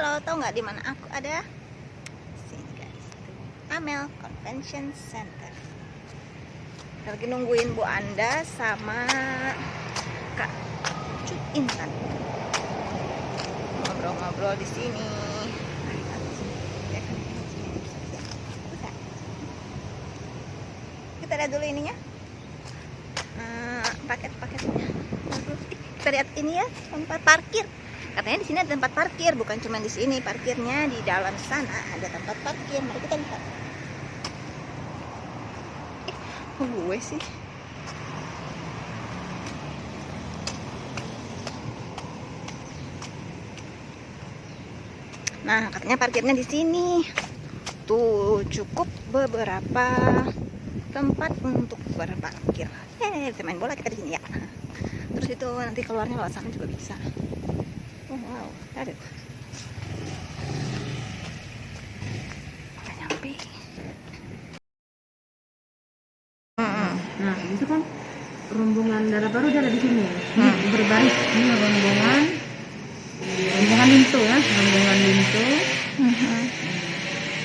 Halo, tau nggak di mana aku ada? Sini guys, Amel Convention Center. Kita lagi nungguin Bu Anda sama Kak Cut Intan. Ngobrol-ngobrol di sini. Kita lihat dulu ininya. Paket-paketnya. Kita lihat ini ya, tempat parkir. Katanya di sini ada tempat parkir, bukan cuma di sini parkirnya, di dalam sana ada tempat parkir. Mari kita lihat. Gue sih. Nah, katanya parkirnya di sini. Tuh, cukup beberapa tempat untuk berparkir. Bisa main bola kita di sini ya. Terus itu nanti keluarnya lewat sana juga bisa. Oh, wow, aduh. Udah nyampe. Nah, itu kan rombongan darah baru dia ada di sini. Berbaris ini rombongan Lintu ya, rombongan Lintu.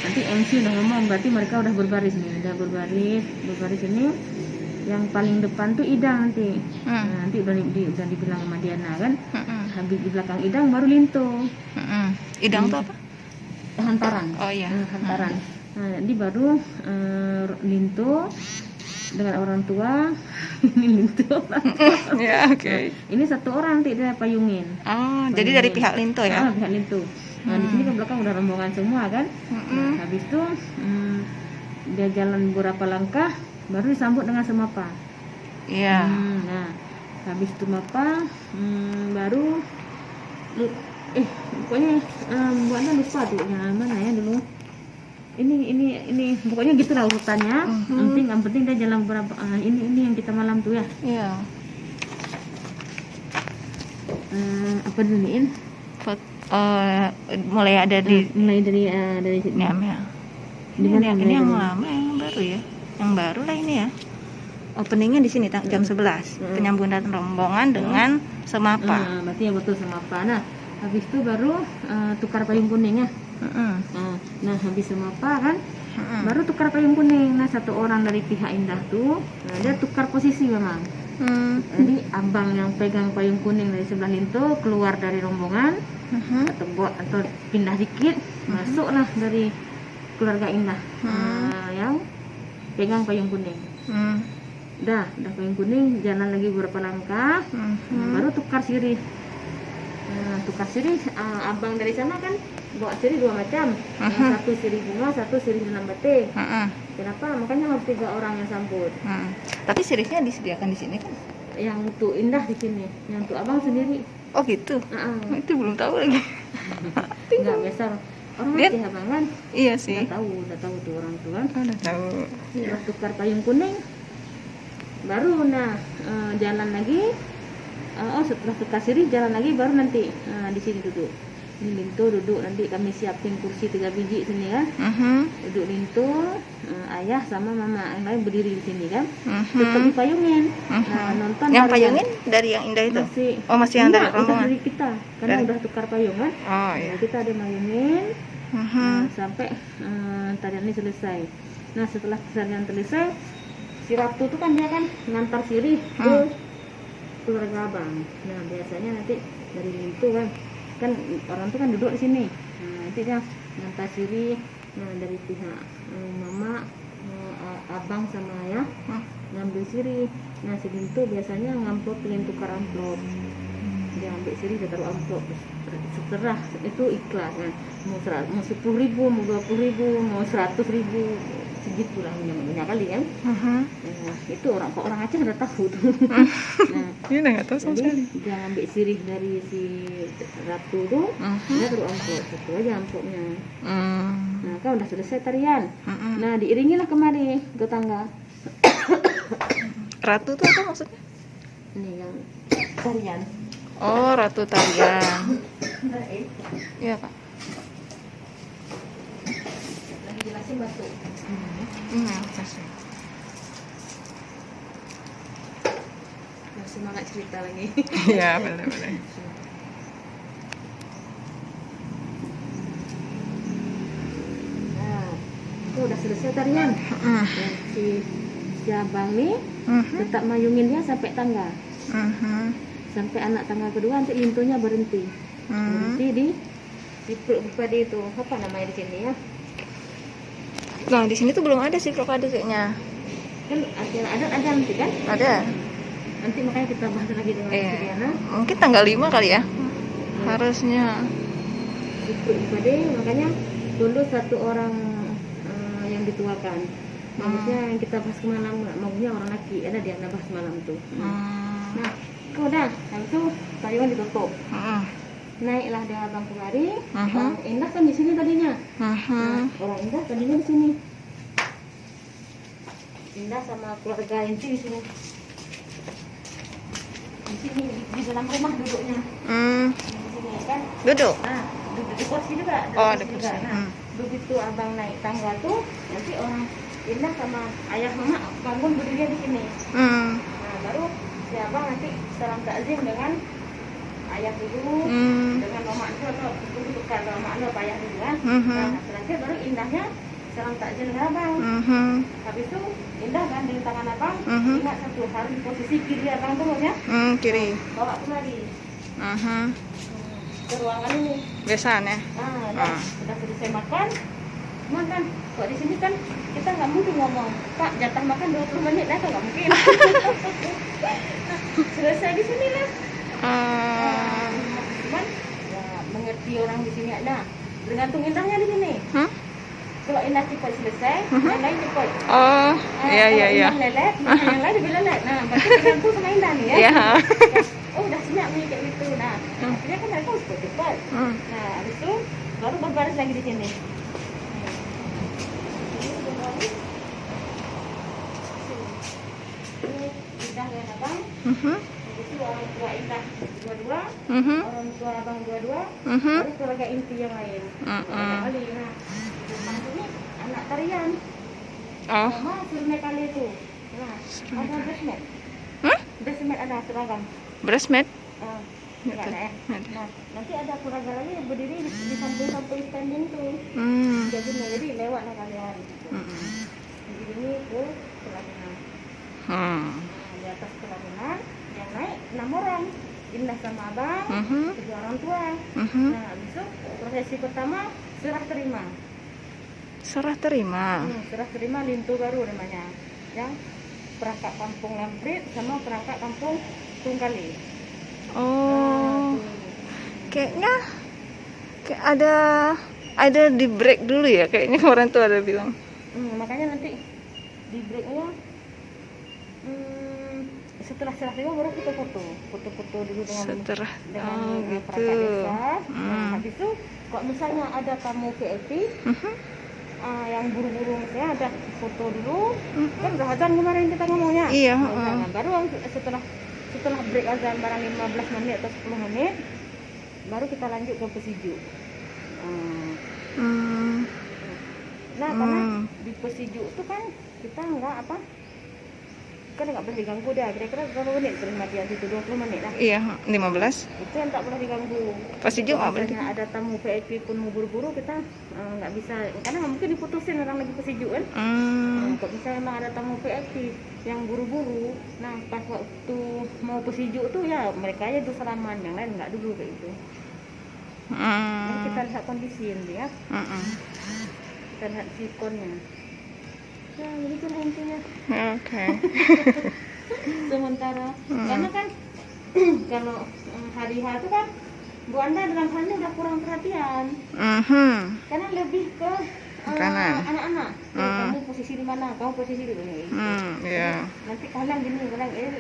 Nanti MC udah ngomong, berarti mereka udah berbaris nih, udah berbaris ini. Yang paling depan tuh Idang nanti. Nah, nanti udah dibilang sama Diana kan. Habis di belakang Idang baru Lintu. Idang tuh apa? Hantaran. Oh iya. Hantaran. Nah, jadi baru Lintu dengan orang tua. Ini Lintu. Ya, oke. Ini satu orang nanti dia payungin. Oh, jadi dari pihak Lintu ya? Pihak Lintu. Nah, di sini ke belakang udah rombongan semua kan. Nah, habis itu dia jalan beberapa langkah baru disambut dengan semapa. Iya. Nah, habis itu mapa baru pokoknya buatnya lupa tuh yang mana ya dulu. Ini pokoknya gitulah urutannya. Yang penting dia jalan berapa ini yang kita malam tuh ya. Iya. Apa dulu nih? Mulai ada di Mulai dari sini. ini Amel. Di mana Ini yang lama, yang baru ya. Yang baru lah ini ya. Openingnya di sini jam 11. Penyambutan rombongan dengan semapa. Berarti ya betul semapa. Nah, habis itu baru tukar payung kuning ya. Nah, habis semapa kan, baru tukar payung kuning. Nah, satu orang dari pihak Indah tuh, dia tukar posisi memang. Jadi abang yang pegang payung kuning dari sebelah Lintu keluar dari rombongan, atau pindah dikit, masuklah dari keluarga Indah yang pegang payung kuning. Udah payung kuning, jalan lagi beberapa langkah, baru tukar sirih. Tukar sirih, abang dari sana kan bawa sirih dua macam, satu sirih bunga, satu sirih enam batik. Kenapa? Makanya harus 3 orang yang sambut. Tapi sirihnya disediakan di sini kan? Yang untuk Indah di sini, yang untuk abang sendiri. Oh gitu. Itu belum tahu lagi. Nggak biasa orang Aceh abang kan? Iya sih. Udah tahu tuh orang tua. Udah tahu. Terus tukar payung kuning, baru jalan lagi. Setelah tukar sirih jalan lagi baru nanti di sini duduk. Ini Lintu duduk, nanti kami siapin kursi 3 biji sini kan. Duduk Lintu, ayah sama mama, yang lain berdiri di sini kan. Tetap dipayungin. Nah, nonton yang payungin dari yang Indah itu. Masih yang dari rombongan. Udah dari kita, karena udah tukar payung kan. Oh iya. Nah, kita ada mayungin sampai tarian ini selesai. Nah, setelah tarian selesai, si Ratu tuh kan dia kan ngantar sirih ke keluarga abang. Nah, biasanya nanti dari Lintu kan orang tuh kan duduk di sini. Nah, nanti dia ngantar sirih dari pihak mama, abang sama ayah ngambil sirih. Nah, si Lintu biasanya ngamplopin, tukar amplop. Dia ambil sirih, dia taruh amplop. Setelah itu ikhlas kan. Mau 10.000, mau 20.000, mau 100.000, segitulah banyak kali kan. Nah, itu orang Aceh udah tahu tuh. Nah, ini udah nggak tahu sama sekali. Dia ngambil sirih dari si Ratu tuh, dia taruh amplop, itu aja amplopnya. Nah, kan udah selesai tarian. Nah, diiringilah kemari ke tangga. Ratu tuh apa maksudnya? Ini yang tarian. Oh, Ratu tarian. Iya Pak. Lagi jelasin batu. Semangat cerita lagi. Iya, boleh. selesai tarian. Mm. Ya, si abang nih Mhm. tetap mayungin dia sampai tangga. Mhm. Sampai anak tangga kedua nanti lintunya berhenti. Mhm. Berhenti di perut padi itu. Apa namanya di sini ya? Nah, di sini tuh belum ada sih krokade kayaknya. Kan ada nanti kan? Ada. Nanti makanya kita bahas lagi dengan Iya. Diana. Mungkin tanggal 5 kali ya. Harusnya. Di perut padi makanya dulu satu orang yang dituakan. Maksudnya yang kita bahas kemalam, maksudnya orang laki, ada dia bahas malam tuh. Nah, udah, habis itu tarian ditutup. Mhm. Naiklah dia bangku lari. Mhm. Orang Indah kan di sini tadinya. Mhm. Nah, orang Indah tadinya di sini. Indah sama keluarga inti di sini. Di sini di dalam rumah duduknya. Di sini kan. Duduk. Nah, duduk di kursi juga. Oh, Di ada kursi juga. kursi. Nah, begitu abang naik tangga tuh, nanti orang Indah sama ayah mama bangun berdiri di sini. Nah, baru si abang nanti salam takzim dengan ayah dulu, dengan mama itu atau tukar mama lo ayah dulu kan. Nah, terakhir baru Indahnya salam takzim dengan abang. Habis itu Indah gandeng tangan abang. Ingat satu harus di posisi kiri abang tuh ya. Kiri. Bawa kemari ke ruangan ini. Biasanya. Nah, sudah selesai makan. Makan. Kok di sini kan kita nggak mungkin ngomong, Pak jatah makan 20 menit lah, nggak mungkin. Selesai di sini lah. Cuman ya, mengerti orang di sini ada. Tergantung Indahnya di sini. Kalau Indah cepat selesai, yang lain cepat. Oh, iya. Indah lelet, yang lain lebih lelet. Nah, berarti tergantung sama Indah nih ya. Iya. Oh, udah siap nih kayak gitu. Nah, akhirnya kan mereka harus cepat. Nah, habis itu baru berbaris lagi di sini. Indah dan abang. Itu orang tua Indah dua-dua, orang tua abang dua-dua, baru keluarga inti yang lain. Nah, depan sini anak tarian. Oh. Mama suruh naik kali itu. Nah, ada dressmat. Dressmat ada seragam. Breastmate? Nggak ada ya. Nah, nanti ada keluarga lagi yang berdiri di samping standing tuh. Jadi lewat lah kalian. Jadi ini ke pelaminan. Di atas pelaminan yang naik 6 orang. Indah sama abang, 3 orang tua. Nah, habis itu prosesi pertama serah terima. Serah terima. Serah terima lintu baru namanya. Yang perangkat kampung Lamprit sama perangkat kampung Tungkali. Oh. Kayaknya kayak ada di break dulu ya. Kayaknya kemarin tuh ada bilang. Makanya nanti di breaknya setelah serah terima baru kita foto dulu dengan Setelah perangkat desa. Nah, habis itu kalau misalnya ada tamu VIP yang buru-buru misalnya ada foto dulu, kan udah azan kemarin kita ngomongnya. Iya. Nah, baru setelah break azan barang 15 menit atau 10 menit baru kita lanjut ke pesiju. Nah, karena di pesiju itu kan kita kan nggak boleh diganggu dia. Kira-kira berapa menit perhatian itu? 20 menit lah. Iya, 15. Itu yang tak boleh diganggu. Pesiju nggak boleh. Ada tamu VIP pun mau buru-buru kita nggak bisa, karena nggak mungkin diputusin orang lagi pesiju kan. Kalau misalnya emang ada tamu VIP yang buru-buru, nah pas waktu mau pesiju tuh ya mereka aja tuh salaman, yang lain nggak dulu kayak gitu. Nah, kita lihat kondisi ini ya. Kita lihat sikonnya. Ya, begitulah intinya. Oke. Sementara karena kan kalau hari H itu kan Bu Anda dalam hal ini udah kurang perhatian. Karena lebih ke anak-anak. Kamu posisi di mana? Kamu posisi di mana? Iya. Nanti kadang gini,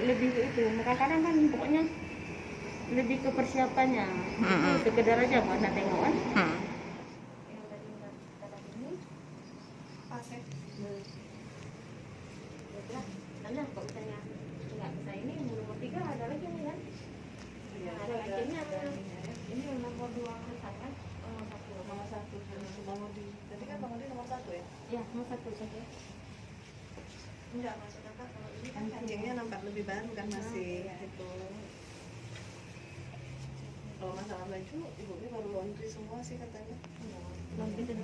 lebih ke itu. Kadang kan pokoknya lebih ke persiapannya. Sekedar aja Bu Anda tengok kan. Karena kalau misalnya nggak bisa ini nomor 3 ada lagi nih kan? Iya, ada kancingnya ada. Ini nomor 2 kan? Nomor 1. Tadi kan Bang Odi nomor 1 ya? Iya, nomor 1 saja. Enggak, maksud kakak kalau ini kan kancingnya nampak lebih baru kan masih itu. Kalau masalah baju, ibunya baru laundry semua sih katanya. Laundry dan